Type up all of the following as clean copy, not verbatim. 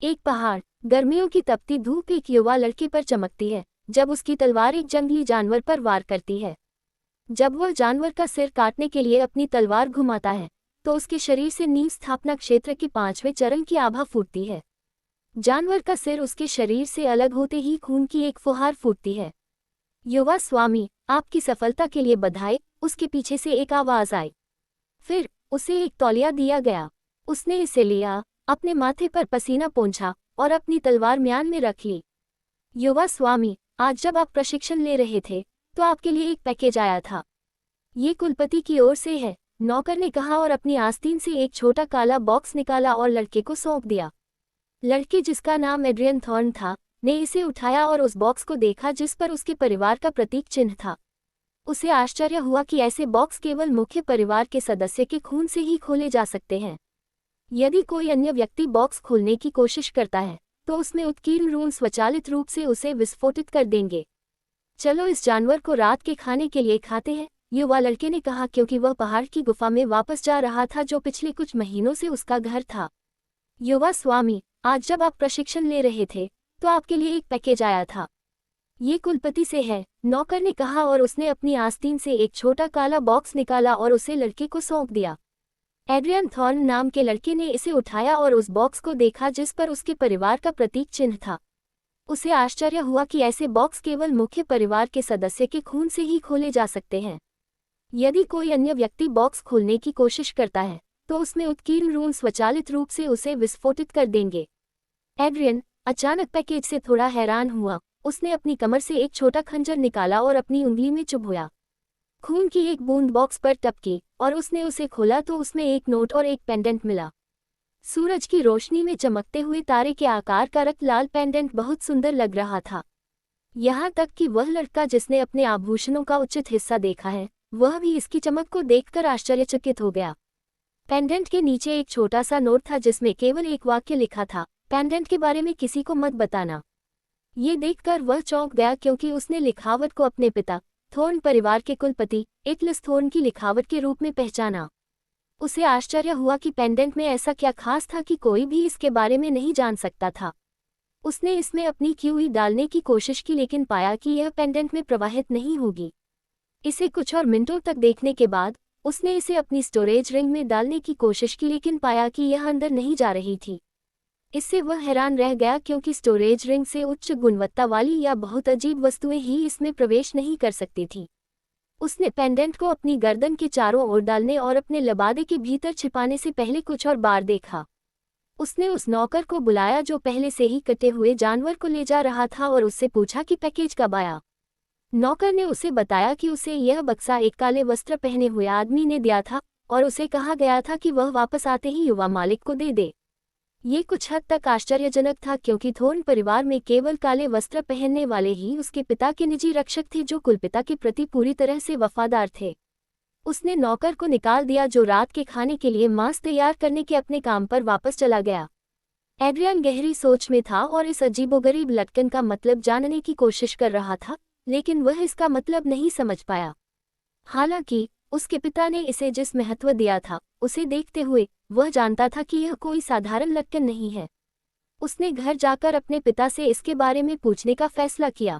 एक पहाड़। गर्मियों की तपती धूप एक युवा लड़के पर चमकती है जब उसकी तलवार एक जंगली जानवर पर वार करती है। जब वह जानवर का सिर काटने के लिए अपनी तलवार घुमाता है तो उसके शरीर से नींव स्थापना क्षेत्र के 5वें चरण की आभा फूटती है। जानवर का सिर उसके शरीर से अलग होते ही खून की एक फुहार फूटती है। युवा स्वामी, आपकी सफलता के लिए बधाई, उसके पीछे से एक आवाज आई। फिर उसे एक तौलिया दिया गया। उसने इसे लिया, अपने माथे पर पसीना पोंछा और अपनी तलवार म्यान में रख ली। युवा स्वामी, आज जब आप प्रशिक्षण ले रहे थे तो आपके लिए एक पैकेज आया था। ये कुलपति की ओर से है, नौकर ने कहा और अपनी आस्तीन से एक छोटा काला बॉक्स निकाला और लड़के को सौंप दिया। लड़के, जिसका नाम एड्रियन थॉर्न था, ने इसे उठाया और उस बॉक्स को देखा जिस पर उसके परिवार का प्रतीक चिन्ह था। उसे आश्चर्य हुआ कि ऐसे बॉक्स केवल मुख्य परिवार के सदस्य के खून से ही खोले जा सकते हैं। यदि कोई अन्य व्यक्ति बॉक्स खोलने की कोशिश करता है तो उसमें उत्कीर्ण रून स्वचालित रूप से उसे विस्फोटित कर देंगे। चलो इस जानवर को रात के खाने के लिए खाते हैं, युवा लड़के ने कहा, क्योंकि वह पहाड़ की गुफा में वापस जा रहा था जो पिछले कुछ महीनों से उसका घर था। युवा स्वामी, आज जब आप प्रशिक्षण ले रहे थे तो आपके लिए एक पैकेज आया था। ये कुलपति से है, नौकर ने कहा और उसने अपनी आस्तीन से एक छोटा काला बॉक्स निकाला और उसे लड़के को सौंप दिया। एड्रियन थॉर्न नाम के लड़के ने इसे उठाया और उस बॉक्स को देखा जिस पर उसके परिवार का प्रतीक चिन्ह था। उसे आश्चर्य हुआ कि ऐसे बॉक्स केवल मुख्य परिवार के सदस्य के खून से ही खोले जा सकते हैं। यदि कोई अन्य व्यक्ति बॉक्स खोलने की कोशिश करता है तो उसमें उत्कीर्ण रून स्वचालित रूप से उसे विस्फोटित कर देंगे। एड्रियन अचानक पैकेज से थोड़ा हैरान हुआ। उसने अपनी कमर से एक छोटा खंजर निकाला और अपनी उंगली में चुभोया। खून की एक बूंद बॉक्स पर टपकी और उसने उसे खोला तो उसमें एक नोट और एक पेंडेंट मिला। सूरज की रोशनी में चमकते हुए तारे के आकार का रक्त लाल पेंडेंट बहुत सुंदर लग रहा था। यहाँ तक कि वह लड़का जिसने अपने आभूषणों का उचित हिस्सा देखा है, वह भी इसकी चमक को देखकर आश्चर्यचकित हो गया। पेंडेंट के नीचे एक छोटा सा नोट था जिसमें केवल एक वाक्य लिखा था, पेंडेंट के बारे में किसी को मत बताना। ये देखकर वह चौंक गया क्योंकि उसने लिखावट को अपने पिता थोर्न परिवार के कुलपति एटलस थोर्न की लिखावट के रूप में पहचाना। उसे आश्चर्य हुआ कि पेंडेंट में ऐसा क्या खास था कि कोई भी इसके बारे में नहीं जान सकता था। उसने इसमें अपनी क्यूई डालने की कोशिश की लेकिन पाया कि यह पेंडेंट में प्रवाहित नहीं होगी। इसे कुछ और मिनटों तक देखने के बाद उसने इसे अपनी स्टोरेज रिंग में डालने की कोशिश की लेकिन पाया कि यह अंदर नहीं जा रही थी। इससे वह हैरान रह गया क्योंकि स्टोरेज रिंग से उच्च गुणवत्ता वाली या बहुत अजीब वस्तुएं ही इसमें प्रवेश नहीं कर सकती थीं। उसने पेंडेंट को अपनी गर्दन के चारों ओर डालने और अपने लबादे के भीतर छिपाने से पहले कुछ और बार देखा। उसने उस नौकर को बुलाया जो पहले से ही कटे हुए जानवर को ले जा रहा था और उससे पूछा कि पैकेज कब आया। नौकर ने उसे बताया कि उसे यह बक्सा एक काले वस्त्र पहने हुए आदमी ने दिया था और उसे कहा गया था कि वह वापस आते ही युवा मालिक को दे दे। ये कुछ हद तक आश्चर्यजनक था क्योंकि थोर्न परिवार में केवल काले वस्त्र पहनने वाले ही उसके पिता के निजी रक्षक थे जो कुलपिता के प्रति पूरी तरह से वफादार थे। उसने नौकर को निकाल दिया जो रात के खाने के लिए मांस तैयार करने के अपने काम पर वापस चला गया। एड्रियन गहरी सोच में था और इस अजीबोगरीब लटकन का मतलब जानने की कोशिश कर रहा था, लेकिन वह इसका मतलब नहीं समझ पाया। हालांकि उसके पिता ने इसे जिस महत्व दिया था, उसे देखते हुए वह जानता था कि यह कोई साधारण लटकन नहीं है। उसने घर जाकर अपने पिता से इसके बारे में पूछने का फैसला किया।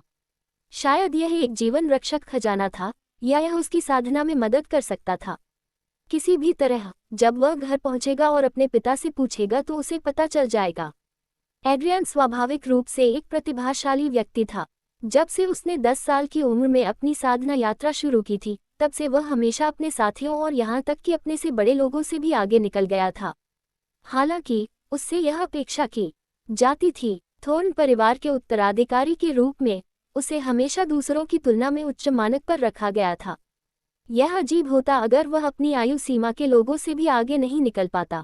शायद यह एक जीवन रक्षक खजाना था या यह उसकी साधना में मदद कर सकता था। किसी भी तरह जब वह घर पहुंचेगा और अपने पिता से पूछेगा तो उसे पता चल जाएगा। एड्रियन स्वाभाविक रूप से एक प्रतिभाशाली व्यक्ति था। जब से उसने 10 साल की उम्र में अपनी साधना यात्रा शुरू की थी, तब से वह हमेशा अपने साथियों और यहाँ तक कि अपने से बड़े लोगों से भी आगे निकल गया था। हालांकि उससे यह अपेक्षा की जाती थी, थोर्न परिवार के उत्तराधिकारी के रूप में उसे हमेशा दूसरों की तुलना में उच्च मानक पर रखा गया था। यह अजीब होता अगर वह अपनी आयु सीमा के लोगों से भी आगे नहीं निकल पाता।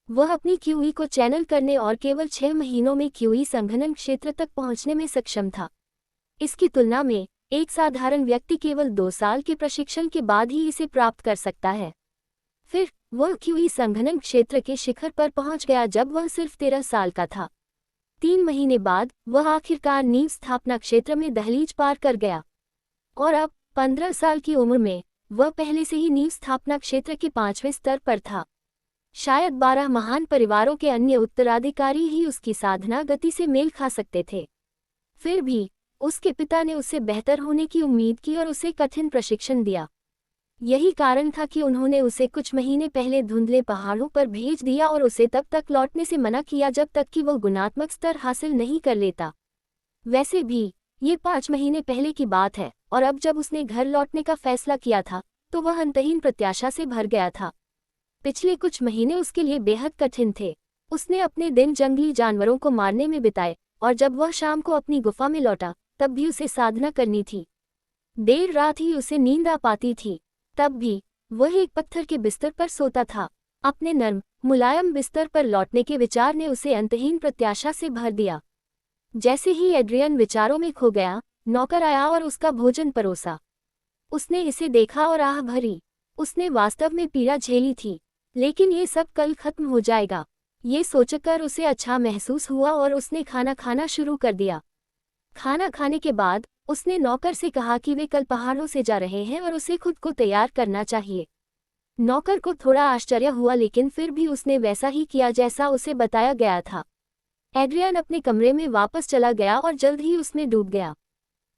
वह अपनी क्यूई को चैनल करने और केवल 6 महीनों में क्यूई संघनन क्षेत्र तक पहुंचने में सक्षम था। इसकी तुलना में एक साधारण व्यक्ति केवल 2 साल के प्रशिक्षण के बाद ही इसे प्राप्त कर सकता है। फिर वह क्यूई संघनन क्षेत्र के शिखर पर पहुंच गया जब वह सिर्फ 13 साल का था। 3 महीने बाद वह आखिरकार नींव स्थापना क्षेत्र में दहलीज पार कर गया और अब 15 साल की उम्र में वह पहले से ही नींव स्थापना क्षेत्र के 5वें स्तर पर था। शायद 12 महान परिवारों के अन्य उत्तराधिकारी ही उसकी साधना गति से मेल खा सकते थे। फिर भी उसके पिता ने उससे बेहतर होने की उम्मीद की और उसे कठिन प्रशिक्षण दिया। यही कारण था कि उन्होंने उसे कुछ महीने पहले धुंधले पहाड़ों पर भेज दिया और उसे तब तक लौटने से मना किया जब तक कि वह गुणात्मक स्तर हासिल नहीं कर लेता। वैसे भी ये 5 महीने पहले की बात है, और अब जब उसने घर लौटने का फैसला किया था तो वह अंतहीन प्रत्याशा से भर गया था। पिछले कुछ महीने उसके लिए बेहद कठिन थे। उसने अपने दिन जंगली जानवरों को मारने में बिताए, और जब वह शाम को अपनी गुफा में लौटा तब भी उसे साधना करनी थी। देर रात ही उसे नींद आ पाती थी, तब भी वह एक पत्थर के बिस्तर पर सोता था। अपने नर्म मुलायम बिस्तर पर लौटने के विचार ने उसे अंतहीन प्रत्याशा से भर दिया। जैसे ही एड्रियन विचारों में खो गया, नौकर आया और उसका भोजन परोसा। उसने इसे देखा और आह भरी। उसने वास्तव में पीड़ा झेली थी, लेकिन ये सब कल खत्म हो जाएगा, ये सोचकर उसे अच्छा महसूस हुआ और उसने खाना खाना शुरू कर दिया। खाना खाने के बाद उसने नौकर से कहा कि वे कल पहाड़ों से जा रहे हैं और उसे खुद को तैयार करना चाहिए। नौकर को थोड़ा आश्चर्य हुआ, लेकिन फिर भी उसने वैसा ही किया जैसा उसे बताया गया था। एड्रियन अपने कमरे में वापस चला गया और जल्द ही उसमें डूब गया।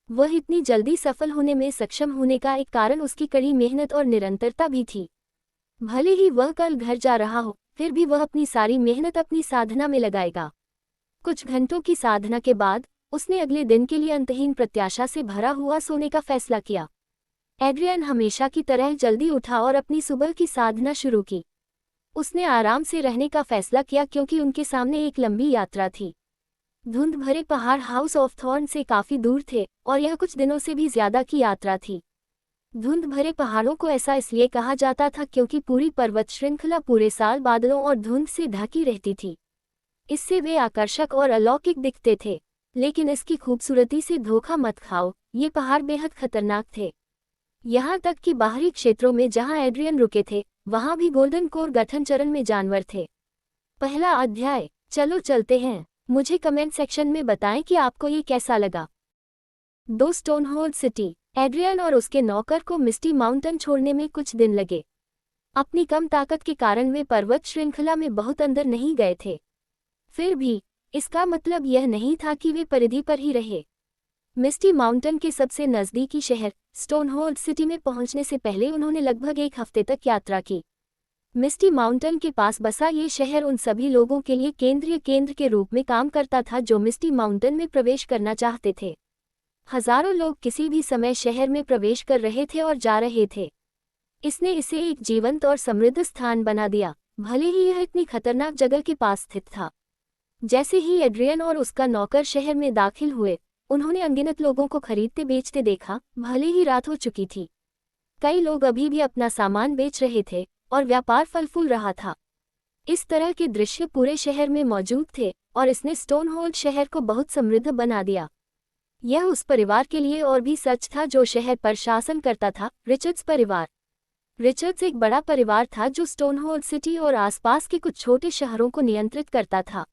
वह इतनी जल्दी सफल होने में सक्षम होने का एक कारण उसकी कड़ी मेहनत और निरंतरता भी थी। भले ही वह कल घर जा रहा हो, फिर भी वह अपनी सारी मेहनत अपनी साधना में लगाएगा। कुछ घंटों की साधना के बाद उसने अगले दिन के लिए अंतहीन प्रत्याशा से भरा हुआ सोने का फैसला किया। एड्रियन हमेशा की तरह जल्दी उठा और अपनी सुबह की साधना शुरू की। उसने आराम से रहने का फैसला किया क्योंकि उनके सामने एक लंबी यात्रा थी। धुंध भरे पहाड़ हाउस ऑफ थॉर्न से काफी दूर थे और यह कुछ दिनों से भी ज्यादा की यात्रा थी। धुंध भरे पहाड़ों को ऐसा इसलिए कहा जाता था क्योंकि पूरी पर्वत श्रृंखला पूरे साल बादलों और धुंध से ढकी रहती थी। इससे वे आकर्षक और अलौकिक दिखते थे, लेकिन इसकी खूबसूरती से धोखा मत खाओ, ये पहाड़ बेहद खतरनाक थे। यहाँ तक कि बाहरी क्षेत्रों में जहाँ एड्रियन रुके थे, वहाँ भी गोल्डन कोर गठन चरण में जानवर थे। पहला अध्याय, चलो चलते हैं। मुझे कमेंट सेक्शन में बताएं कि आपको ये कैसा लगा। 2 स्टोनहोल्ड सिटी। एड्रियन और उसके नौकर को मिस्टी माउंटेन छोड़ने में कुछ दिन लगे। अपनी कम ताकत के कारण वे पर्वत श्रृंखला में बहुत अंदर नहीं गए थे। फिर भी इसका मतलब यह नहीं था कि वे परिधि पर ही रहे। मिस्टी माउंटेन के सबसे नज़दीकी शहर स्टोनहोल्ड सिटी में पहुंचने से पहले उन्होंने लगभग 1 हफ्ते तक यात्रा की। मिस्टी माउंटेन के पास बसा ये शहर उन सभी लोगों के लिए केंद्रीय केंद्र के रूप में काम करता था जो मिस्टी माउंटेन में प्रवेश करना चाहते थे। हजारों लोग किसी भी समय शहर में प्रवेश कर रहे थे और जा रहे थे। इसने इसे एक जीवंत और समृद्ध स्थान बना दिया, भले ही यह इतनी खतरनाक जगह के पास स्थित था। जैसे ही एड्रियन और उसका नौकर शहर में दाखिल हुए, उन्होंने अनगिनत लोगों को खरीदते बेचते देखा। भले ही रात हो चुकी थी, कई लोग अभी भी अपना सामान बेच रहे थे और व्यापार फल फूल रहा था। इस तरह के दृश्य पूरे शहर में मौजूद थे और इसने स्टोनहोल्ड शहर को बहुत समृद्ध बना दिया। यह उस परिवार के लिए और भी सच था जो शहर पर शासन करता था, रिचर्ड्स परिवार। रिचर्ड्स एक बड़ा परिवार था जो स्टोनहोल्ड सिटी और आसपास के कुछ छोटे शहरों को नियंत्रित करता था।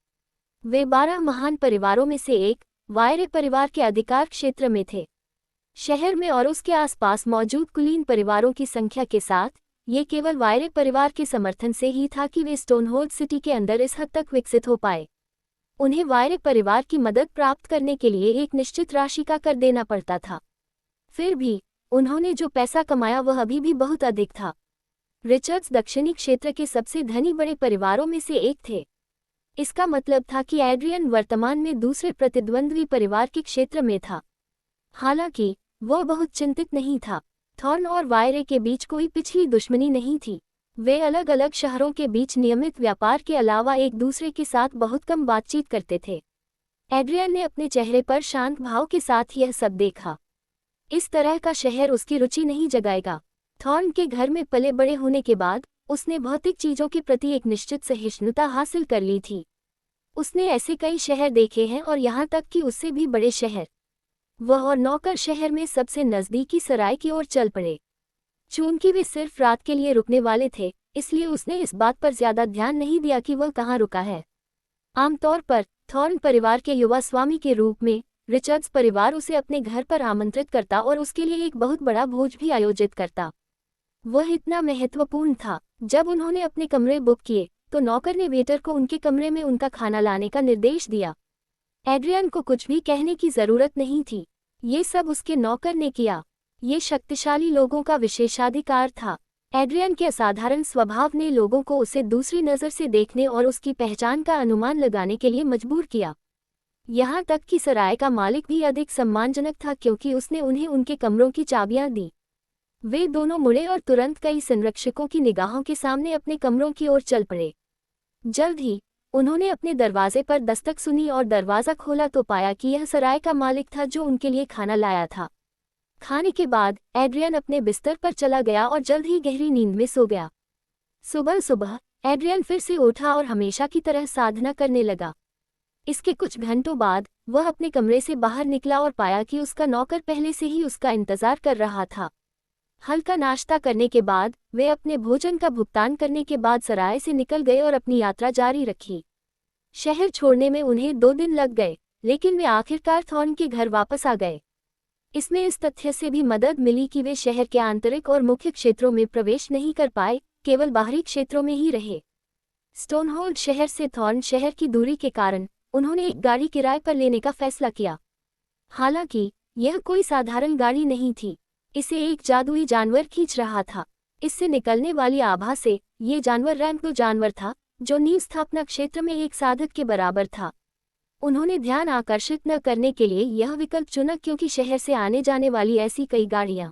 वे 12 महान परिवारों में से एक, वायरे परिवार के अधिकार क्षेत्र में थे। शहर में और उसके आसपास मौजूद कुलीन परिवारों की संख्या के साथ, ये केवल वायरे परिवार के समर्थन से ही था कि वे स्टोनहोल्ड सिटी के अंदर इस हद तक विकसित हो पाए। उन्हें वायरे परिवार की मदद प्राप्त करने के लिए एक निश्चित राशि का कर देना पड़ता था। फिर भी उन्होंने जो पैसा कमाया वह अभी भी बहुत अधिक था। रिचर्ड्स दक्षिणी क्षेत्र के सबसे धनी बड़े परिवारों में से एक थे। इसका मतलब था कि एड्रियन वर्तमान में दूसरे प्रतिद्वंद्वी परिवार के क्षेत्र में था। हालांकि वह बहुत चिंतित नहीं था। थॉर्न और वायरे के बीच कोई पिछली दुश्मनी नहीं थी। वे अलग अलग शहरों के बीच नियमित व्यापार के अलावा एक दूसरे के साथ बहुत कम बातचीत करते थे। एड्रियन ने अपने चेहरे पर शांत भाव के साथ यह सब देखा। इस तरह का शहर उसकी रुचि नहीं जगाएगा। थॉर्न के घर में पले बड़े होने के बाद उसने भौतिक चीजों के प्रति एक निश्चित सहिष्णुता हासिल कर ली थी। उसने ऐसे कई शहर देखे हैं और यहाँ तक कि उससे भी बड़े शहर। वह और नौकर शहर में सबसे नज़दीकी सराय की ओर चल पड़े। चूंकि वे सिर्फ रात के लिए रुकने वाले थे, इसलिए उसने इस बात पर ज्यादा ध्यान नहीं दिया कि वह कहाँ रुका है। आमतौर पर थॉर्न परिवार के युवा स्वामी के रूप में रिचर्ड्स परिवार उसे अपने घर पर आमंत्रित करता और उसके लिए एक बहुत बड़ा भोज भी आयोजित करता। वह इतना महत्वपूर्ण था। जब उन्होंने अपने कमरे बुक किए तो नौकर ने वेटर को उनके कमरे में उनका खाना लाने का निर्देश दिया। एड्रियन को कुछ भी कहने की जरूरत नहीं थी, ये सब उसके नौकर ने किया। ये शक्तिशाली लोगों का विशेषाधिकार था। एड्रियन के असाधारण स्वभाव ने लोगों को उसे दूसरी नज़र से देखने और उसकी पहचान का अनुमान लगाने के लिए मजबूर किया। यहाँ तक कि सराय का मालिक भी अधिक सम्मानजनक था क्योंकि उसने उन्हें उनके कमरों की चाबियां दी। वे दोनों मुड़े और तुरंत कई संरक्षकों की निगाहों के सामने अपने कमरों की ओर चल पड़े। जल्द ही उन्होंने अपने दरवाजे पर दस्तक सुनी और दरवाज़ा खोला तो पाया कि यह सराय का मालिक था जो उनके लिए खाना लाया था। खाने के बाद एड्रियन अपने बिस्तर पर चला गया और जल्द ही गहरी नींद में सो गया। सुबह सुबह एड्रियन फिर से उठा और हमेशा की तरह साधना करने लगा। इसके कुछ घंटों बाद वह अपने कमरे से बाहर निकला और पाया कि उसका नौकर पहले से ही उसका इंतजार कर रहा था। हल्का नाश्ता करने के बाद वे अपने भोजन का भुगतान करने के बाद सराय से निकल गए और अपनी यात्रा जारी रखी। शहर छोड़ने में उन्हें 2 दिन लग गए, लेकिन वे आखिरकार थॉर्न के घर वापस आ गए। इसमें इस तथ्य से भी मदद मिली कि वे शहर के आंतरिक और मुख्य क्षेत्रों में प्रवेश नहीं कर पाए, केवल बाहरी क्षेत्रों में ही रहे। स्टोनहोल्ड शहर से थॉर्न शहर की दूरी के कारण उन्होंने एक गाड़ी किराए पर लेने का फैसला किया। हालांकि यह कोई साधारण गाड़ी नहीं थी, इसे एक जादुई जानवर खींच रहा था। इससे निकलने वाली आभा से ये जानवर रैम्पो जानवर था, जो नींव स्थापना क्षेत्र में एक साधक के बराबर था। उन्होंने ध्यान आकर्षित न करने के लिए यह विकल्प चुना क्योंकि शहर से आने जाने वाली ऐसी कई गाड़ियां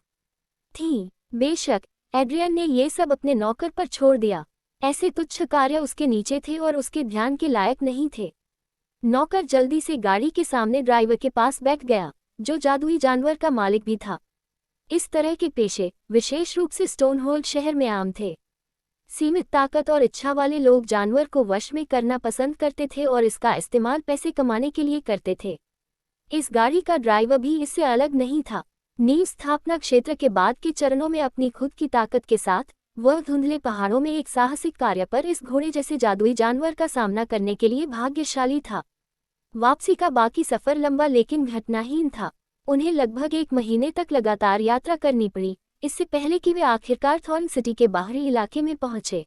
थीं। बेशक एड्रियन ने ये सब अपने नौकर पर छोड़ दिया। ऐसे तुच्छ कार्य उसके नीचे थे और उसके ध्यान के लायक नहीं थे। नौकर जल्दी से गाड़ी के सामने ड्राइवर के पास बैठ गया, जो जादुई जानवर का मालिक भी था। इस तरह के पेशे विशेष रूप से स्टोनहोल्ड शहर में आम थे। सीमित ताकत और इच्छा वाले लोग जानवर को वश में करना पसंद करते थे और इसका इस्तेमाल पैसे कमाने के लिए करते थे। इस गाड़ी का ड्राइवर भी इससे अलग नहीं था। नींव स्थापना क्षेत्र के बाद के चरणों में अपनी खुद की ताकत के साथ वह धुंधले पहाड़ों में एक साहसिक कार्य पर इस घोड़े जैसे जादुई जानवर का सामना करने के लिए भाग्यशाली था। वापसी का बाकी सफर लंबा लेकिन घटनाहीन था। उन्हें लगभग 1 महीने तक लगातार यात्रा करनी पड़ी, इससे पहले कि वे आखिरकार थॉर्न सिटी के बाहरी इलाके में पहुंचे।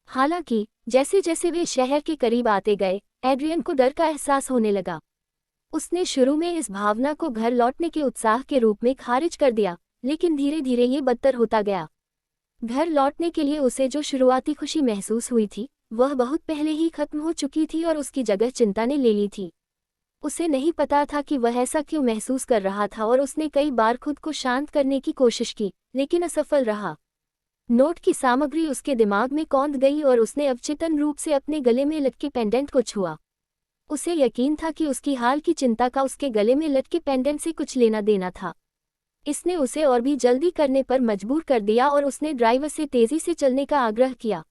हालांकि जैसे जैसे वे शहर के करीब आते गए, एड्रियन को डर का एहसास होने लगा। उसने शुरू में इस भावना को घर लौटने के उत्साह के रूप में खारिज कर दिया, लेकिन धीरे धीरे ये बदतर होता गया। घर लौटने के लिए उसे जो शुरुआती खुशी महसूस हुई थी, वह बहुत पहले ही खत्म हो चुकी थी और उसकी जगह चिंता ने ले ली थी। उसे नहीं पता था कि वह ऐसा क्यों महसूस कर रहा था और उसने कई बार खुद को शांत करने की कोशिश की, लेकिन असफल रहा। नोट की सामग्री उसके दिमाग में कौंध गई और उसने अवचेतन रूप से अपने गले में लटके पेंडेंट को छुआ। उसे यकीन था कि उसकी हाल की चिंता का उसके गले में लटके पेंडेंट से कुछ लेना देना था। इसने उसे और भी जल्दी करने पर मजबूर कर दिया और उसने ड्राइवर से तेजी से चलने का आग्रह किया।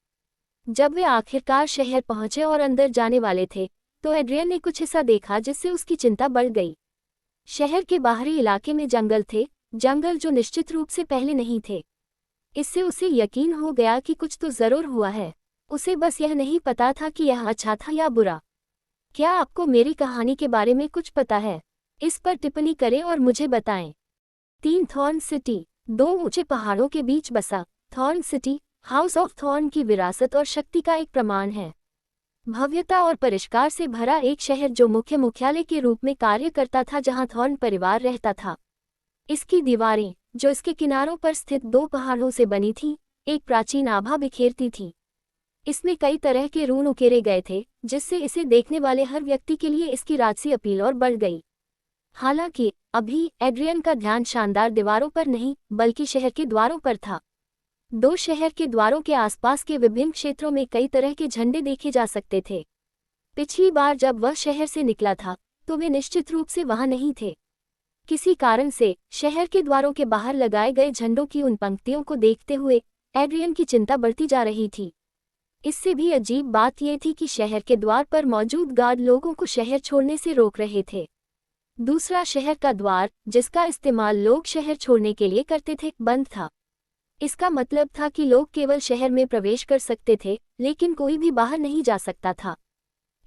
जब वे आखिरकार शहर पहुंचे और अंदर जाने वाले थे, तो एड्रियन ने कुछ ऐसा देखा जिससे उसकी चिंता बढ़ गई। शहर के बाहरी इलाके में जंगल थे, जंगल जो निश्चित रूप से पहले नहीं थे। इससे उसे यकीन हो गया कि कुछ तो जरूर हुआ है। उसे बस यह नहीं पता था कि यह अच्छा था या बुरा। क्या आपको मेरी कहानी के बारे में कुछ पता है? इस पर टिप्पणी करें और मुझे बताएं। 3 थॉर्न सिटी 2 ऊंचे पहाड़ों के बीच बसा। Thorn city house of thorn की विरासत और शक्ति का एक प्रमाण है। भव्यता और परिष्कार से भरा एक शहर जो मुख्य मुख्यालय के रूप में कार्य करता था, जहां थॉर्न परिवार रहता था। इसकी दीवारें, जो इसके किनारों पर स्थित 2 पहाड़ों से बनी थीं, एक प्राचीन आभा बिखेरती थीं। इसमें कई तरह के रून उकेरे गए थे, जिससे इसे देखने वाले हर व्यक्ति के लिए इसकी राजसी अपील और बढ़ गई। हालांकि अभी एड्रियन का ध्यान शानदार दीवारों पर नहीं, बल्कि शहर के द्वारों पर था। 2 शहर के द्वारों के आसपास के विभिन्न क्षेत्रों में कई तरह के झंडे देखे जा सकते थे। पिछली बार जब वह शहर से निकला था, तो वे निश्चित रूप से वहां नहीं थे। किसी कारण से शहर के द्वारों के बाहर लगाए गए झंडों की उन पंक्तियों को देखते हुए एड्रियन की चिंता बढ़ती जा रही थी। इससे भी अजीब बात यह थी कि शहर के द्वार पर मौजूद गार्ड लोगों को शहर छोड़ने से रोक रहे थे। दूसरा शहर का द्वार, जिसका इस्तेमाल लोग शहर छोड़ने के लिए करते थे, बंद था। इसका मतलब था कि लोग केवल शहर में प्रवेश कर सकते थे, लेकिन कोई भी बाहर नहीं जा सकता था।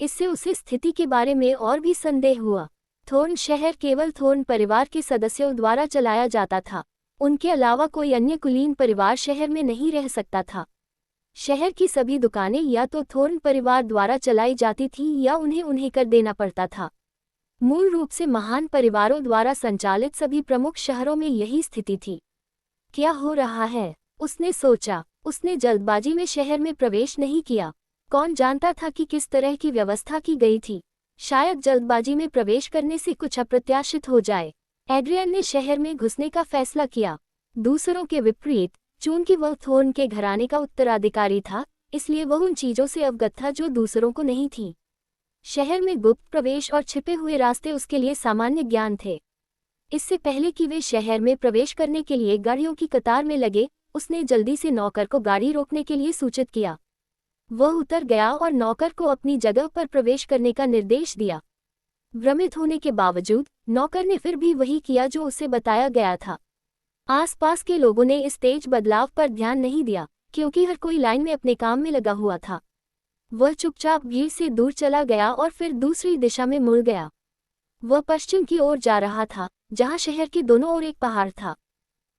इससे उसे स्थिति के बारे में और भी संदेह हुआ। थोर्न शहर केवल थोर्न परिवार के सदस्यों द्वारा चलाया जाता था। उनके अलावा कोई अन्य कुलीन परिवार शहर में नहीं रह सकता था। शहर की सभी दुकानें या तो थोर्न परिवार द्वारा चलाई जाती थीं या उन्हें उन्हें कर देना पड़ता था। मूल रूप से महान परिवारों द्वारा संचालित सभी प्रमुख शहरों में यही स्थिति थी। क्या हो रहा है? उसने सोचा। उसने जल्दबाजी में शहर में प्रवेश नहीं किया। कौन जानता था कि किस तरह की व्यवस्था की गई थी। शायद जल्दबाजी में प्रवेश करने से कुछ अप्रत्याशित हो जाए। एड्रियन ने शहर में घुसने का फैसला किया। दूसरों के विपरीत, चूंकि वह थोर्न के घराने का उत्तराधिकारी था, इसलिए वह उन चीजों से अवगत था जो दूसरों को नहीं थी। शहर में गुप्त प्रवेश और छिपे हुए रास्ते उसके लिए सामान्य ज्ञान थे। इससे पहले कि वे शहर में प्रवेश करने के लिए गाड़ियों की कतार में लगे, उसने जल्दी से नौकर को गाड़ी रोकने के लिए सूचित किया। वह उतर गया और नौकर को अपनी जगह पर प्रवेश करने का निर्देश दिया। भ्रमित होने के बावजूद नौकर ने फिर भी वही किया जो उसे बताया गया था। आसपास के लोगों ने इस तेज बदलाव पर ध्यान नहीं दिया, क्योंकि हर कोई लाइन में अपने काम में लगा हुआ था। वह चुपचाप भीड़ से दूर चला गया और फिर दूसरी दिशा में मुड़ गया। वह पश्चिम की ओर जा रहा था, जहां शहर के दोनों ओर एक पहाड़ था।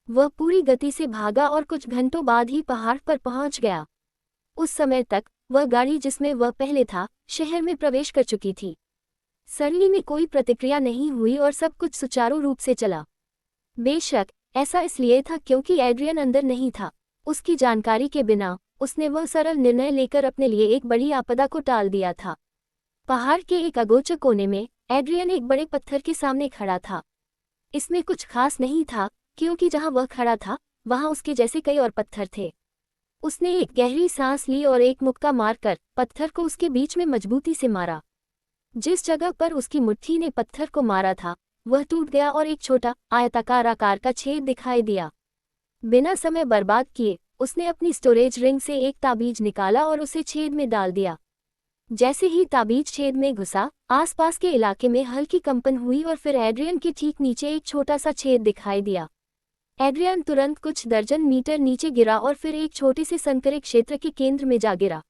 वह पूरी गति से भागा और कुछ घंटों बाद ही पहाड़ पर पहुंच गया। उस समय तक वह गाड़ी जिसमें वह पहले था, शहर में प्रवेश कर चुकी थी। सरली में कोई प्रतिक्रिया नहीं हुई और सब कुछ सुचारू रूप से चला। बेशक ऐसा इसलिए था क्योंकि एड्रियन अंदर नहीं था। उसकी जानकारी के बिना उसने वह सरल निर्णय लेकर अपने लिए एक बड़ी आपदा को टाल दिया था। पहाड़ के एक अगोचर कोने में एड्रियन एक बड़े पत्थर के सामने खड़ा था। इसमें कुछ खास नहीं था, क्योंकि जहां वह खड़ा था वहां उसके जैसे कई और पत्थर थे। उसने एक गहरी सांस ली और एक मुक्का मारकर पत्थर को उसके बीच में मजबूती से मारा। जिस जगह पर उसकी मुट्ठी ने पत्थर को मारा था, वह टूट गया और एक छोटा आयताकार आकार का छेद दिखाई दिया। बिना समय बर्बाद किए उसने अपनी स्टोरेज रिंग से एक ताबीज निकाला और उसे छेद में डाल दिया। जैसे ही ताबीज छेद में घुसा, आसपास के इलाके में हल्की कंपन हुई और फिर एड्रियन के ठीक नीचे एक छोटा सा छेद दिखाई दिया। एड्रियन तुरंत कुछ दर्जन मीटर नीचे गिरा और फिर एक छोटे से संकरे क्षेत्र के केंद्र में जा गिरा।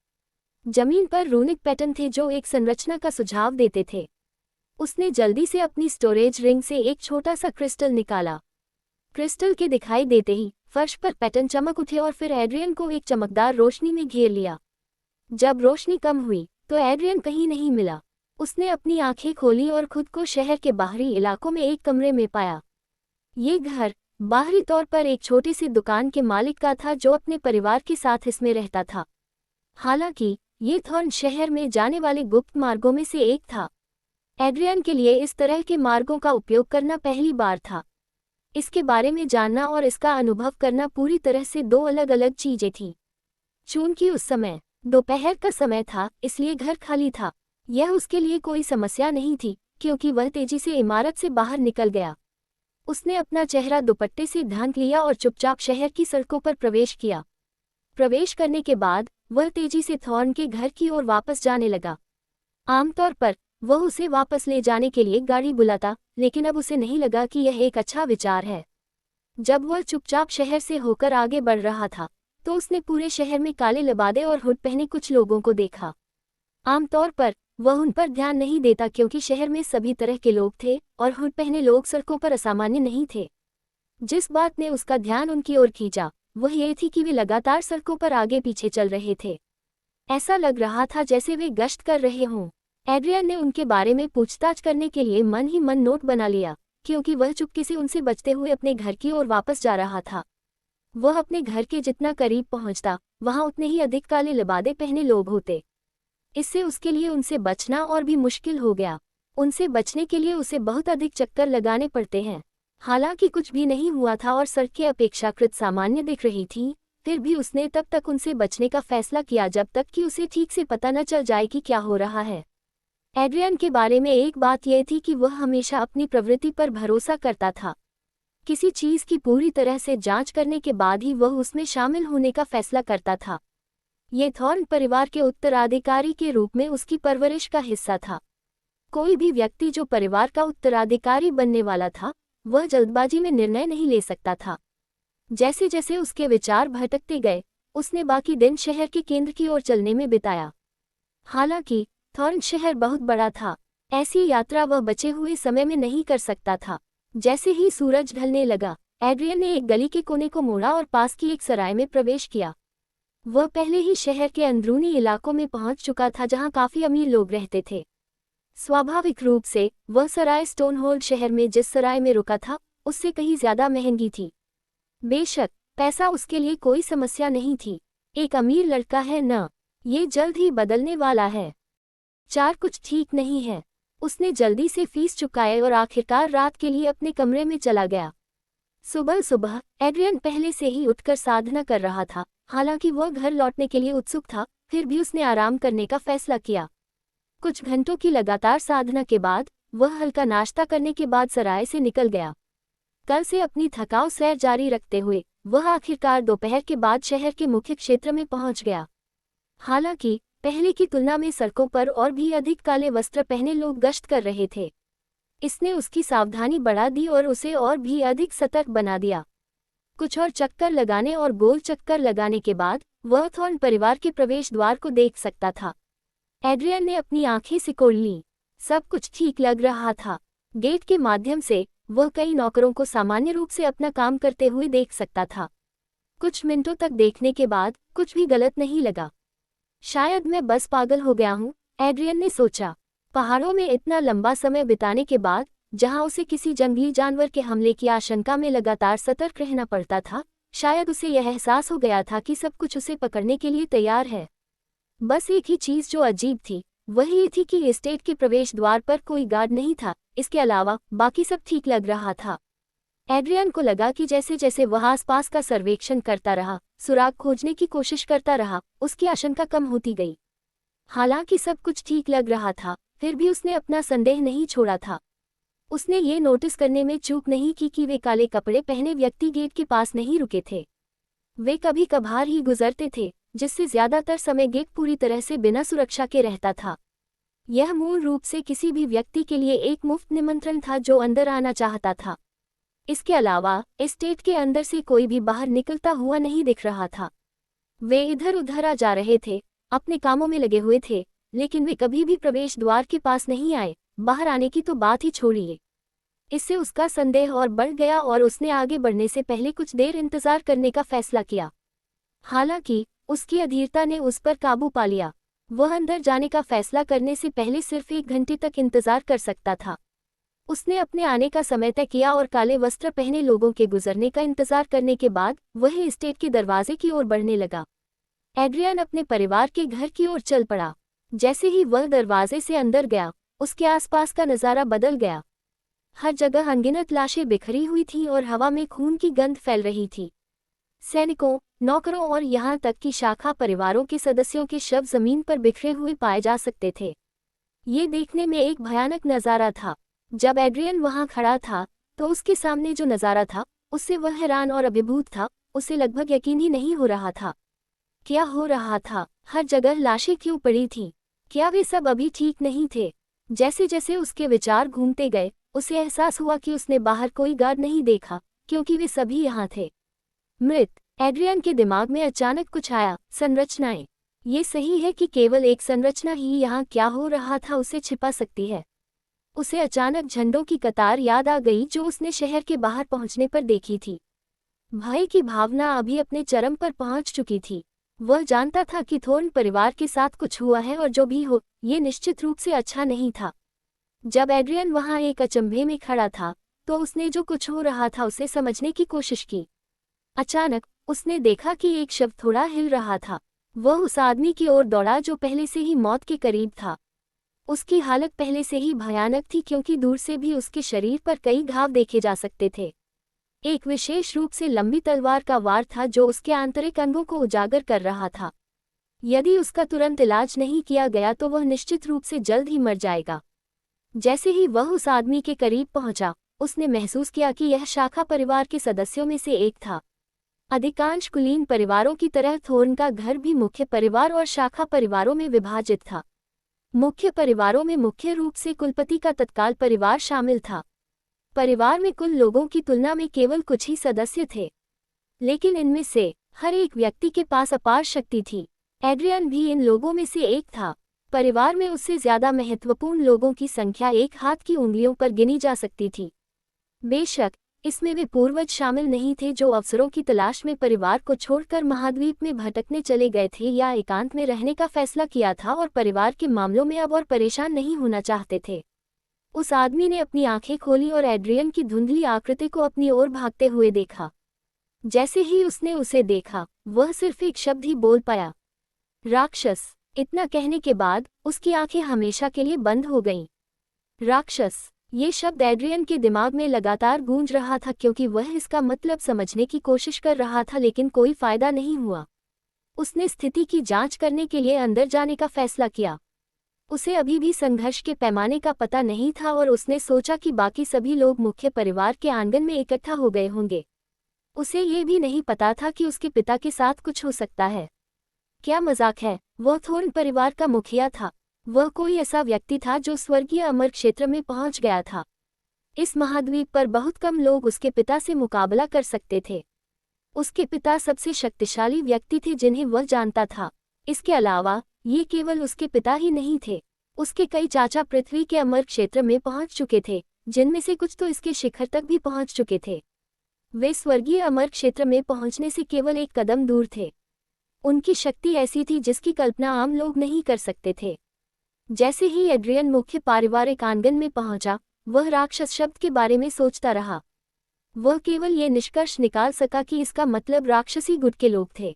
जमीन पर रूनिक पैटर्न थे जो एक संरचना का सुझाव देते थे। उसने जल्दी से अपनी स्टोरेज रिंग से एक छोटा सा क्रिस्टल निकाला। क्रिस्टल के दिखाई देते ही फर्श पर पैटर्न चमक उठे और फिर एड्रियन को एक चमकदार रोशनी में घेर लिया। जब रोशनी कम हुई तो एड्रियन कहीं नहीं मिला। उसने अपनी आंखें खोली और खुद को शहर के बाहरी इलाकों में एक कमरे में पाया। ये घर बाहरी तौर पर एक छोटी सी दुकान के मालिक का था जो अपने परिवार के साथ इसमें रहता था। हालांकि ये थॉर्न शहर में जाने वाले गुप्त मार्गों में से एक था। एड्रियन के लिए इस तरह के मार्गों का उपयोग करना पहली बार था। इसके बारे में जानना और इसका अनुभव करना पूरी तरह से दो अलग अलग चीजें थीं। चूंकि उस समय दोपहर का समय था, इसलिए घर खाली था। यह उसके लिए कोई समस्या नहीं थी, क्योंकि वह तेजी से इमारत से बाहर निकल गया। उसने अपना चेहरा दुपट्टे से ढांक लिया और चुपचाप शहर की सड़कों पर प्रवेश किया। प्रवेश करने के बाद वह तेजी से थॉर्न के घर की ओर वापस जाने लगा। आमतौर पर वह उसे वापस ले जाने के लिए गाड़ी बुलाता, लेकिन अब उसे नहीं लगा कि यह एक अच्छा विचार है। जब वह चुपचाप शहर से होकर आगे बढ़ रहा था, तो उसने पूरे शहर में काले लिबादे और हुड पहने कुछ लोगों को देखा। आमतौर पर वह उन पर ध्यान नहीं देता क्योंकि शहर में सभी तरह के लोग थे और हुड पहने लोग सड़कों पर असामान्य नहीं थे। जिस बात ने उसका ध्यान उनकी ओर खींचा वह ये थी कि वे लगातार सड़कों पर आगे पीछे चल रहे थे। ऐसा लग रहा था जैसे वे गश्त कर रहे हों। एड्रियन ने उनके बारे में पूछताछ करने के लिए मन ही मन नोट बना लिया, क्योंकि वह चुपके से उनसे बचते हुए अपने घर की ओर वापस जा रहा था। वह अपने घर के जितना करीब पहुंचता, वहां उतने ही अधिक काले लिबादे पहने लोग होते। इससे उसके लिए उनसे बचना और भी मुश्किल हो गया। उनसे बचने के लिए उसे बहुत अधिक चक्कर लगाने पड़ते हैं। हालांकि कुछ भी नहीं हुआ था और सड़कें अपेक्षाकृत सामान्य दिख रही थीं, फिर भी उसने तब तक उनसे बचने का फैसला किया जब तक कि उसे ठीक से पता न चल जाए कि क्या हो रहा है। एड्रियन के बारे में एक बात यह थी कि वह हमेशा अपनी प्रवृत्ति पर भरोसा करता था। किसी चीज की पूरी तरह से जांच करने के बाद ही वह उसमें शामिल होने का फैसला करता था। ये थॉर्न परिवार के उत्तराधिकारी के रूप में उसकी परवरिश का हिस्सा था। कोई भी व्यक्ति जो परिवार का उत्तराधिकारी बनने वाला था, वह जल्दबाजी में निर्णय नहीं ले सकता था। जैसे जैसे उसके विचार भटकते गए, उसने बाकी दिन शहर के केंद्र की ओर चलने में बिताया। हालांकि थॉर्न शहर बहुत बड़ा था, ऐसी यात्रा वह बचे हुए समय में नहीं कर सकता था। जैसे ही सूरज ढलने लगा, एड्रियन ने एक गली के कोने को मोड़ा और पास की एक सराय में प्रवेश किया। वह पहले ही शहर के अंदरूनी इलाकों में पहुंच चुका था जहां काफी अमीर लोग रहते थे। स्वाभाविक रूप से वह सराय स्टोनहोल्ड शहर में जिस सराय में रुका था उससे कहीं ज्यादा महंगी थी। बेशक पैसा उसके लिए कोई समस्या नहीं थी, एक अमीर लड़का है न, ये जल्द ही बदलने वाला है। कुछ ठीक नहीं है। उसने जल्दी से फीस चुकाए और आखिरकार रात के लिए अपने कमरे में चला गया। सुबह सुबह एड्रियन पहले से ही उठकर साधना कर रहा था। हालांकि वह घर लौटने के लिए उत्सुक था, फिर भी उसने आराम करने का फैसला किया। कुछ घंटों की लगातार साधना के बाद वह हल्का नाश्ता करने के बाद सराय से निकल गया। कल से अपनी थकाऊ सैर जारी रखते हुए वह आखिरकार दोपहर के बाद शहर के मुख्य क्षेत्र में पहुंच गया। हालांकि पहले की तुलना में सड़कों पर और भी अधिक काले वस्त्र पहने लोग गश्त कर रहे थे। इसने उसकी सावधानी बढ़ा दी और उसे और भी अधिक सतर्क बना दिया। कुछ और चक्कर लगाने और गोल चक्कर लगाने के बाद वह थॉर्न परिवार के प्रवेश द्वार को देख सकता था। एड्रियन ने अपनी आंखें सिकोड़ लीं। सब कुछ ठीक लग रहा था। गेट के माध्यम से वह कई नौकरों को सामान्य रूप से अपना काम करते हुए देख सकता था। कुछ मिनटों तक देखने के बाद कुछ भी गलत नहीं लगा। शायद मैं बस पागल हो गया हूँ, एड्रियन ने सोचा। पहाड़ों में इतना लंबा समय बिताने के बाद, जहां उसे किसी जंगली जानवर के हमले की आशंका में लगातार सतर्क रहना पड़ता था, शायद उसे यह एहसास हो गया था कि सब कुछ उसे पकड़ने के लिए तैयार है। बस एक ही चीज जो अजीब थी वह ये थी कि एस्टेट के प्रवेश द्वार पर कोई गार्ड नहीं था। इसके अलावा बाकी सब ठीक लग रहा था। एड्रियन को लगा कि जैसे जैसे वह आसपास का सर्वेक्षण करता रहा, सुराग खोजने की कोशिश करता रहा, उसकी आशंका कम होती गई। हालांकि सब कुछ ठीक लग रहा था, फिर भी उसने अपना संदेह नहीं छोड़ा था। उसने ये नोटिस करने में चूक नहीं की कि वे काले कपड़े पहने व्यक्ति गेट के पास नहीं रुके थे। वे कभी कभार ही गुजरते थे, जिससे ज्यादातर समय गेट पूरी तरह से बिना सुरक्षा के रहता था। यह मूल रूप से किसी भी व्यक्ति के लिए एक मुफ्त निमंत्रण था जो अंदर आना चाहता था। इसके अलावा एस्टेट के अंदर से कोई भी बाहर निकलता हुआ नहीं दिख रहा था। वे इधर उधर आ जा रहे थे, अपने कामों में लगे हुए थे, लेकिन वे कभी भी प्रवेश द्वार के पास नहीं आए। बाहर आने की तो बात ही छोड़िए। इससे उसका संदेह और बढ़ गया और उसने आगे बढ़ने से पहले कुछ देर इंतजार करने का फैसला किया। हालांकि उसकी अधीरता ने उस पर काबू पा लिया। वह अंदर जाने का फैसला करने से पहले सिर्फ 1 घंटे तक इंतजार कर सकता था। उसने अपने आने का समय तय किया और काले वस्त्र पहने लोगों के गुजरने का इंतजार करने के बाद वह एस्टेट के दरवाजे की ओर बढ़ने लगा। एड्रियन अपने परिवार के घर की ओर चल पड़ा। जैसे ही वह दरवाजे से अंदर गया, उसके आसपास का नज़ारा बदल गया। हर जगह अनगिनत लाशें बिखरी हुई थीं और हवा में खून की गंध फैल रही थी। सैनिकों, नौकरों और यहाँ तक कि शाखा परिवारों के सदस्यों के शव जमीन पर बिखरे हुए पाए जा सकते थे। ये देखने में एक भयानक नज़ारा था। जब एड्रियन वहां खड़ा था तो उसके सामने जो नज़ारा था उससे वह हैरान और अभिभूत था। उसे लगभग यकीन ही नहीं हो रहा था। क्या हो रहा था? हर जगह लाशें क्यों पड़ी थीं? क्या वे सब अभी ठीक नहीं थे? जैसे जैसे उसके विचार घूमते गए, उसे एहसास हुआ कि उसने बाहर कोई गार्ड नहीं देखा, क्योंकि वे सभी यहाँ थे। मृत। एड्रियन के दिमाग में अचानक कुछ आया। संरचनाएं। ये सही है कि केवल एक संरचना ही यहाँ क्या हो रहा था उसे छिपा सकती है। उसे अचानक झंडों की कतार याद आ गई जो उसने शहर के बाहर पहुंचने पर देखी थी। भय की भावना अभी अपने चरम पर पहुंच चुकी थी। वह जानता था कि थोर्न परिवार के साथ कुछ हुआ है और जो भी हो, ये निश्चित रूप से अच्छा नहीं था। जब एड्रियन वहां एक अचंभे में खड़ा था तो उसने जो कुछ हो रहा था उसे समझने की कोशिश की। अचानक उसने देखा कि एक शव थोड़ा हिल रहा था। वह उस आदमी की ओर दौड़ा जो पहले से ही मौत के करीब था। उसकी हालत पहले से ही भयानक थी क्योंकि दूर से भी उसके शरीर पर कई घाव देखे जा सकते थे। एक विशेष रूप से लंबी तलवार का वार था जो उसके आंतरिक अंगों को उजागर कर रहा था। यदि उसका तुरंत इलाज नहीं किया गया तो वह निश्चित रूप से जल्द ही मर जाएगा। जैसे ही वह उस आदमी के करीब पहुंचा, उसने महसूस किया कि यह शाखा परिवार के सदस्यों में से एक था। अधिकांश कुलीन परिवारों की तरह थोर्न का घर भी मुख्य परिवार और शाखा परिवारों में विभाजित था। मुख्य परिवारों में मुख्य रूप से कुलपति का तत्काल परिवार शामिल था। परिवार में कुल लोगों की तुलना में केवल कुछ ही सदस्य थे, लेकिन इनमें से हर एक व्यक्ति के पास अपार शक्ति थी। एड्रियन भी इन लोगों में से एक था। परिवार में उससे ज्यादा महत्वपूर्ण लोगों की संख्या एक हाथ की उंगलियों पर गिनी जा सकती थी। बेशक इसमें वे पूर्वज शामिल नहीं थे जो अवसरों की तलाश में परिवार को छोड़कर महाद्वीप में भटकने चले गए थे या एकांत में रहने का फैसला किया था और परिवार के मामलों में अब और परेशान नहीं होना चाहते थे। उस आदमी ने अपनी आंखें खोली और एड्रियन की धुंधली आकृति को अपनी ओर भागते हुए देखा। जैसे ही उसने उसे देखा, वह सिर्फ एक शब्द ही बोल पाया, राक्षस। इतना कहने के बाद उसकी आंखें हमेशा के लिए बंद हो गईं। राक्षस, ये शब्द एड्रियन के दिमाग में लगातार गूंज रहा था क्योंकि वह इसका मतलब समझने की कोशिश कर रहा था, लेकिन कोई फायदा नहीं हुआ। उसने स्थिति की जांच करने के लिए अंदर जाने का फैसला किया। उसे अभी भी संघर्ष के पैमाने का पता नहीं था और उसने सोचा कि बाकी सभी लोग मुख्य परिवार के आंगन में इकट्ठा हो गए होंगे। उसे ये भी नहीं पता था कि उसके पिता के साथ कुछ हो सकता है। क्या मजाक है, वह थोर्न परिवार का मुखिया था। वह कोई ऐसा व्यक्ति था जो स्वर्गीय अमर क्षेत्र में पहुंच गया था। इस महाद्वीप पर बहुत कम लोग उसके पिता से मुकाबला कर सकते थे। उसके पिता सबसे शक्तिशाली व्यक्ति थे जिन्हें वह जानता था। इसके अलावा ये केवल उसके पिता ही नहीं थे, उसके कई चाचा पृथ्वी के अमर क्षेत्र में पहुंच चुके थे, जिनमें से कुछ तो इसके शिखर तक भी पहुंच चुके थे। वे स्वर्गीय अमर क्षेत्र में पहुंचने से केवल एक कदम दूर थे। उनकी शक्ति ऐसी थी जिसकी कल्पना आम लोग नहीं कर सकते थे। जैसे ही एड्रियन मुख्य पारिवारिक आंगन में पहुंचा, वह राक्षस शब्द के बारे में सोचता रहा। वह केवल ये निष्कर्ष निकाल सका कि इसका मतलब राक्षसी गुट के लोग थे।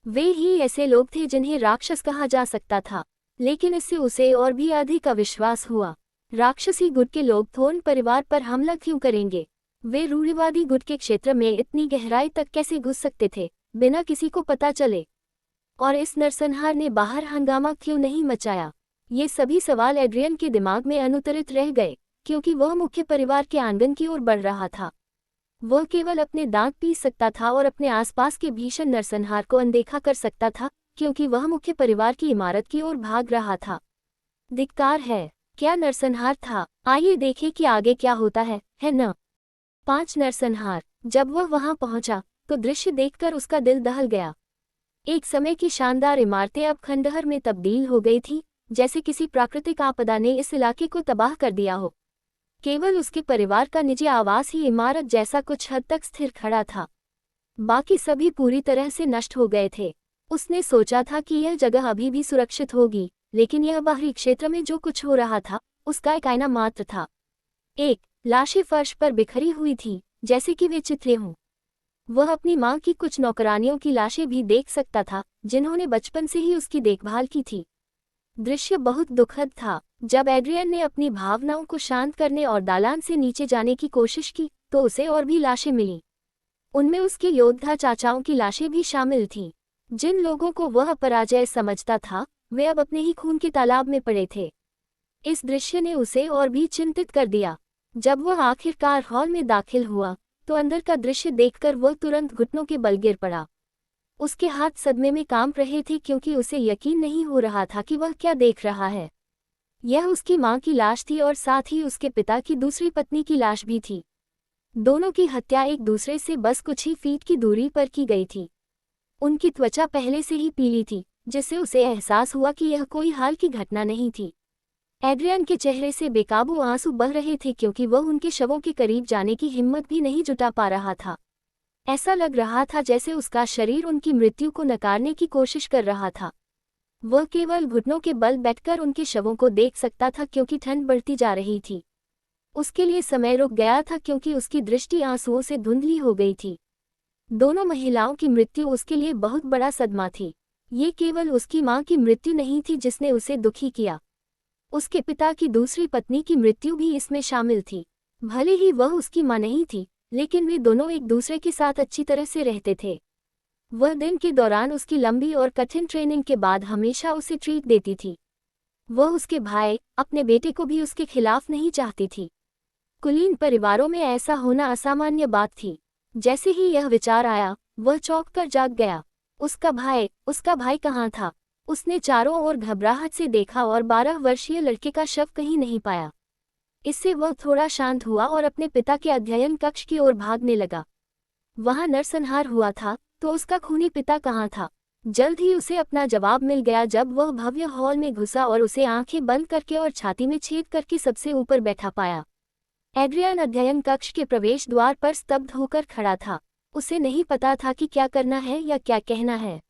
वे ही ऐसे लोग थे जिन्हें राक्षस कहा जा सकता था, लेकिन इससे उसे और भी अधिक अविश्वास हुआ। राक्षसी गुट के लोग थोर्न परिवार पर हमला क्यों करेंगे? वे रूढ़िवादी गुट के क्षेत्र में इतनी गहराई तक कैसे घुस सकते थे बिना किसी को पता चले? और इस नरसंहार ने बाहर हंगामा क्यों नहीं मचाया? ये सभी सवाल एड्रियन के दिमाग में अनुत्तरित रह गए, क्योंकि वह मुख्य परिवार के आंगन की ओर बढ़ रहा था। वह केवल अपने दांत पीस सकता था और अपने आसपास के भीषण नरसंहार को अनदेखा कर सकता था, क्योंकि वह मुख्य परिवार की इमारत की ओर भाग रहा था। धिक्कार है, क्या नरसंहार था? आइए देखें कि आगे क्या होता है न? 5 नरसंहार। जब वह वहां पहुंचा तो दृश्य देखकर उसका दिल दहल गया। एक समय की शानदार इमारतें अब खंडहर में तब्दील हो गई थी, जैसे किसी प्राकृतिक आपदा ने इस इलाके को तबाह कर दिया हो। केवल उसके परिवार का निजी आवास ही इमारत जैसा कुछ हद तक स्थिर खड़ा था। बाकी सभी पूरी तरह से नष्ट हो गए थे। उसने सोचा था कि यह जगह अभी भी सुरक्षित होगी, लेकिन यह बाहरी क्षेत्र में जो कुछ हो रहा था उसका एक आईना मात्र था। एक लाशें फर्श पर बिखरी हुई थी, जैसे कि वे चित्रे हों। वह अपनी मां की कुछ नौकरानियों की लाशें भी देख सकता था, जिन्होंने बचपन से ही उसकी देखभाल की थी। दृश्य बहुत दुखद था। जब एड्रियन ने अपनी भावनाओं को शांत करने और दालान से नीचे जाने की कोशिश की, तो उसे और भी लाशें मिलीं। उनमें उसके योद्धा चाचाओं की लाशें भी शामिल थीं। जिन लोगों को वह पराजय समझता था, वे अब अपने ही खून के तालाब में पड़े थे। इस दृश्य ने उसे और भी चिंतित कर दिया। जब वह आखिरकार हॉल में दाखिल हुआ, तो अंदर का दृश्य देखकर वह तुरंत घुटनों के बल गिर पड़ा। उसके हाथ सदमे में कांप रहे थे क्योंकि उसे यकीन नहीं हो रहा था कि वह क्या देख रहा है। यह उसकी मां की लाश थी और साथ ही उसके पिता की दूसरी पत्नी की लाश भी थी। दोनों की हत्या एक दूसरे से बस कुछ ही फीट की दूरी पर की गई थी। उनकी त्वचा पहले से ही पीली थी, जिससे उसे एहसास हुआ कि यह कोई हाल की घटना नहीं थी। एड्रियन के चेहरे से बेकाबू आंसू बह रहे थे क्योंकि वह उनके शवों के करीब जाने की हिम्मत भी नहीं जुटा पा रहा था। ऐसा लग रहा था जैसे उसका शरीर उनकी मृत्यु को नकारने की कोशिश कर रहा था। वह केवल घुटनों के बल बैठकर उनके शवों को देख सकता था क्योंकि ठंड बढ़ती जा रही थी। उसके लिए समय रुक गया था क्योंकि उसकी दृष्टि आंसुओं से धुंधली हो गई थी। दोनों महिलाओं की मृत्यु उसके लिए बहुत बड़ा सदमा थी। ये केवल उसकी मां की मृत्यु नहीं थी जिसने उसे दुखी किया, उसके पिता की दूसरी पत्नी की मृत्यु भी इसमें शामिल थी। भले ही वह उसकी मां नहीं थी, लेकिन वे दोनों एक दूसरे के साथ अच्छी तरह से रहते थे। वह दिन के दौरान उसकी लंबी और कठिन ट्रेनिंग के बाद हमेशा उसे ट्रीट देती थी। वह उसके भाई, अपने बेटे को भी उसके खिलाफ नहीं चाहती थी। कुलीन परिवारों में ऐसा होना असामान्य बात थी। जैसे ही यह विचार आया, वह चौंक कर जाग गया। उसका भाई कहाँ था? उसने चारों ओर घबराहट से देखा और 12 वर्षीय लड़के का शव कहीं नहीं पाया। इससे वह थोड़ा शांत हुआ और अपने पिता के अध्ययन कक्ष की ओर भागने लगा। वहां नरसंहार हुआ था, तो उसका खूनी पिता कहाँ था? जल्द ही उसे अपना जवाब मिल गया जब वह भव्य हॉल में घुसा और उसे आंखें बंद करके और छाती में छेद करके सबसे ऊपर बैठा पाया। एड्रियन अध्ययन कक्ष के प्रवेश द्वार पर स्तब्ध होकर खड़ा था। उसे नहीं पता था कि क्या करना है या क्या कहना है।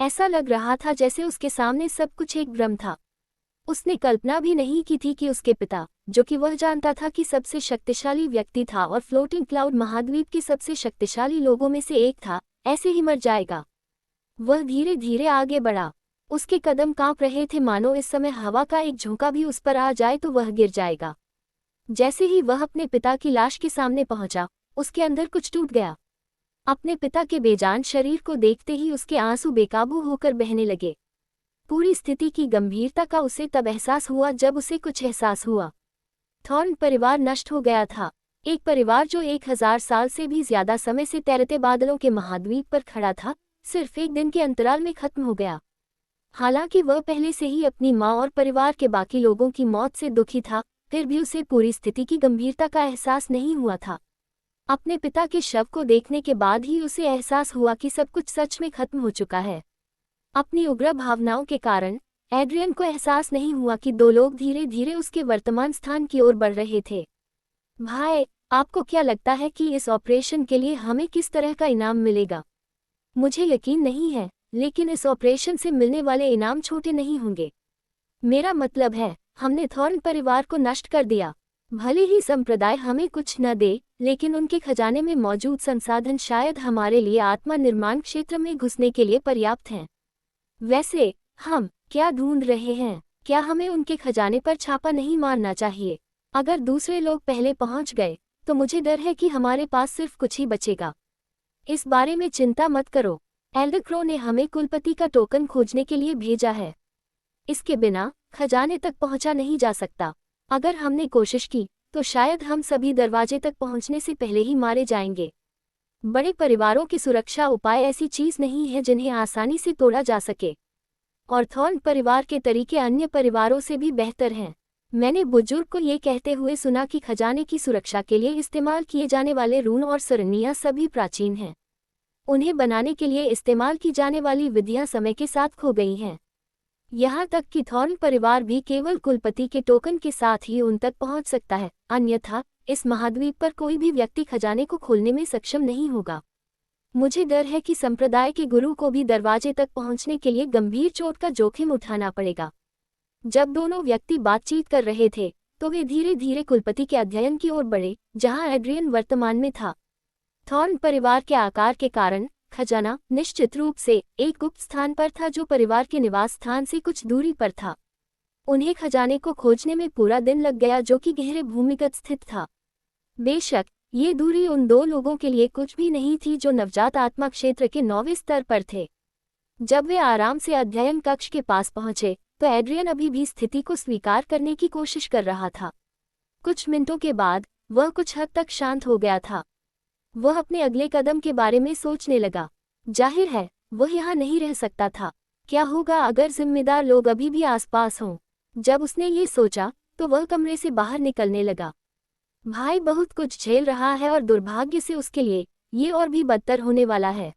ऐसा लग रहा था जैसे उसके सामने सब कुछ एक भ्रम था। उसने कल्पना भी नहीं की थी कि उसके पिता, जो कि वह जानता था कि सबसे शक्तिशाली व्यक्ति था और फ्लोटिंग क्लाउड महाद्वीप के सबसे शक्तिशाली लोगों में से एक था, ऐसे ही मर जाएगा। वह धीरे धीरे आगे बढ़ा। उसके कदम कांप रहे थे, मानो इस समय हवा का एक झोंका भी उस पर आ जाए तो वह गिर जाएगा। जैसे ही वह अपने पिता की लाश के सामने पहुंचा, उसके अंदर कुछ टूट गया। अपने पिता के बेजान शरीर को देखते ही उसके आंसू बेकाबू होकर बहने लगे। पूरी स्थिति की गंभीरता का उसे तब एहसास हुआ जब उसे कुछ एहसास हुआ। थॉर्न परिवार नष्ट हो गया था। एक परिवार जो 1000 साल से भी ज्यादा समय से तैरते बादलों के महाद्वीप पर खड़ा था, सिर्फ एक दिन के अंतराल में खत्म हो गया। हालांकि वह पहले से ही अपनी मां और परिवार के बाकी लोगों की मौत से दुखी था, फिर भी उसे पूरी स्थिति की गंभीरता का एहसास नहीं हुआ था। अपने पिता के शव को देखने के बाद ही उसे एहसास हुआ कि सब कुछ सच में खत्म हो चुका है। अपनी उग्र भावनाओं के कारण एड्रियन को एहसास नहीं हुआ कि दो लोग धीरे धीरे उसके वर्तमान स्थान की ओर बढ़ रहे थे। भाई, आपको क्या लगता है कि इस ऑपरेशन के लिए हमें किस तरह का इनाम मिलेगा? मुझे यकीन नहीं है, लेकिन इस ऑपरेशन से मिलने वाले इनाम छोटे नहीं होंगे। मेरा मतलब है, हमने थॉर्न परिवार को नष्ट कर दिया। भले ही संप्रदाय हमें कुछ न दे, लेकिन उनके खजाने में मौजूद संसाधन शायद हमारे लिए आत्मा निर्माण क्षेत्र में घुसने के लिए पर्याप्त हैं। वैसे हम क्या ढूंढ रहे हैं? क्या हमें उनके खजाने पर छापा नहीं मारना चाहिए? अगर दूसरे लोग पहले पहुंच गए, तो मुझे डर है कि हमारे पास सिर्फ कुछ ही बचेगा। इस बारे में चिंता मत करो। एल्डर क्रो ने हमें कुलपति का टोकन खोजने के लिए भेजा है। इसके बिना खजाने तक पहुंचा नहीं जा सकता। अगर हमने कोशिश की, तो शायद हम सभी दरवाजे तक पहुंचने से पहले ही मारे जाएंगे। बड़े परिवारों की सुरक्षा उपाय ऐसी चीज नहीं है जिन्हें आसानी से तोड़ा जा सके, और थॉर्न परिवार के तरीके अन्य परिवारों से भी बेहतर हैं। मैंने बुजुर्ग को ये कहते हुए सुना कि खजाने की सुरक्षा के लिए इस्तेमाल किए जाने वाले रून और सरनियां सभी प्राचीन हैं। उन्हें बनाने के लिए इस्तेमाल की जाने वाली विधियां समय के साथ खो गई हैं। यहाँ तक कि थॉर्न परिवार भी केवल कुलपति के टोकन के साथ ही उन तक पहुँच सकता है, अन्यथा इस महाद्वीप पर कोई भी व्यक्ति खजाने को खोलने में सक्षम नहीं होगा। मुझे डर है कि संप्रदाय के गुरु को भी दरवाजे तक पहुंचने के लिए गंभीर चोट का जोखिम उठाना पड़ेगा। जब दोनों व्यक्ति बातचीत कर रहे थे, तो वे धीरे धीरे कुलपति के अध्ययन की ओर बढ़े, जहां एड्रियन वर्तमान में था। थॉर्न परिवार के आकार के कारण खजाना निश्चित रूप से एक गुप्त स्थान पर था जो परिवार के निवास स्थान से कुछ दूरी पर था। उन्हें खजाने को खोजने में पूरा दिन लग गया, जो कि गहरे भूमिगत स्थित था। बेशक ये दूरी उन दो लोगों के लिए कुछ भी नहीं थी जो नवजात आत्मा क्षेत्र के 9वें स्तर पर थे। जब वे आराम से अध्ययन कक्ष के पास पहुंचे, तो एड्रियन अभी भी स्थिति को स्वीकार करने की कोशिश कर रहा था। कुछ मिनटों के बाद वह कुछ हद तक शांत हो गया था। वह अपने अगले कदम के बारे में सोचने लगा। जाहिर है, वह यहाँ नहीं रह सकता था। क्या होगा अगर जिम्मेदार लोग अभी भी आसपास हों? जब उसने ये सोचा, तो वह कमरे से बाहर निकलने लगा। भाई बहुत कुछ झेल रहा है और दुर्भाग्य से उसके लिए ये और भी बदतर होने वाला है।